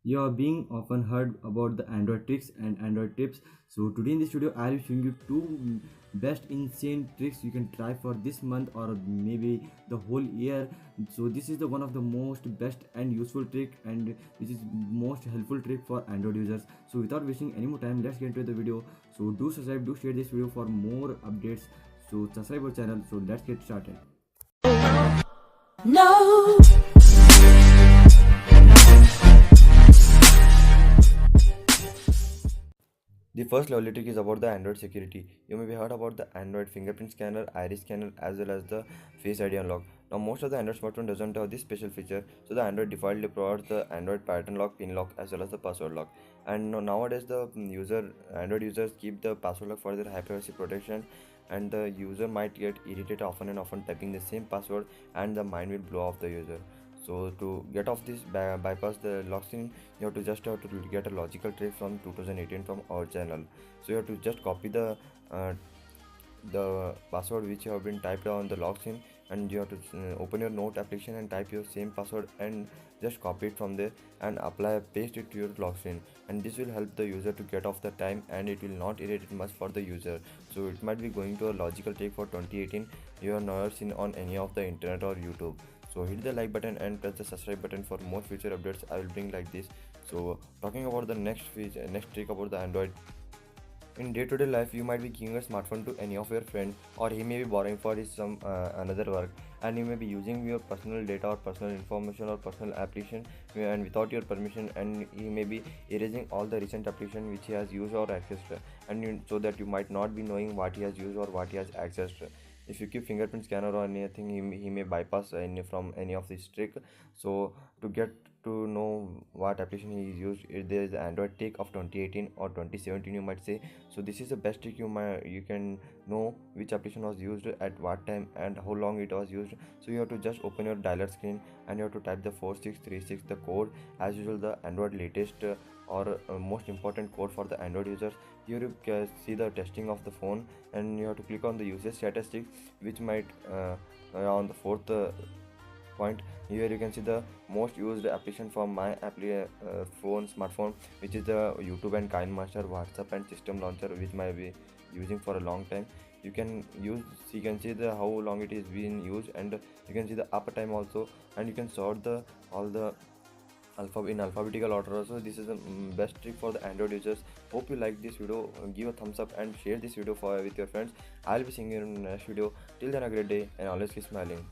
You are being often heard about the Android tricks and Android tips. So today in this video, I will showing you two best insane tricks you can try for this month or maybe the whole year. So this is the one of the most best and useful trick, and this is most helpful trick for Android users. So without wasting any more time, let's get into the video. So do subscribe, do share this video for more updates. So subscribe our channel. So let's get started. No. The first lovely trick is about the Android security. You may be heard about the Android fingerprint scanner, iris scanner, as well as the Face ID unlock. Now most of the Android smartphone doesn't have this special feature, so the Android defaultly provides the Android pattern lock, pin lock, as well as the password lock. And nowadays the Android users keep the password lock for their high privacy protection, and the user might get irritated often and often typing the same password, and the mind will blow off the user. So to get off this bypass the lock screen, you have to get a logical trick from 2018 from our channel. So you have to just copy the password which you have been typed on the lock screen, and you have to open your note application and type your same password and just copy it from there and paste it to your lock screen, and this will help the user to get off the time, and it will not irritate much for the user. So it might be going to a logical trick for 2018 you have never seen on any of the internet or YouTube. So hit the like button and press the subscribe button for more future updates I will bring like this. So talking about the next trick about the Android. In day-to-day life, you might be giving a smartphone to any of your friends, or he may be borrowing for his some another work, and you may be using your personal data or personal information or personal application and without your permission, and he may be erasing all the recent application which he has used or accessed, so that you might not be knowing what he has used or what he has accessed. If you keep fingerprint scanner or anything, he may bypass from any of this trick. So to get to know what application he is used, there is the Android trick of 2018 or 2017 you might say. So this is the best trick you can know which application was used at what time and how long it was used. So you have to just open your dialer screen and you have to type the 4636, the code, as usual the Android latest or most important code for the Android users. Here you can see the testing of the phone, and you have to click on the usage statistics, which might on the fourth point. Here you can see the most used application for my smartphone, which is the YouTube and KineMaster, WhatsApp and System Launcher, which might be using for a long time. You can see the how long it is being used, and you can see the uptime also, and you can sort the all the in alphabetical order also. This is the best trick for the Android users. Hope you like this video. Give a thumbs up and share this video with your friends. I'll be seeing you in the next video. Till then, a great day and always keep smiling.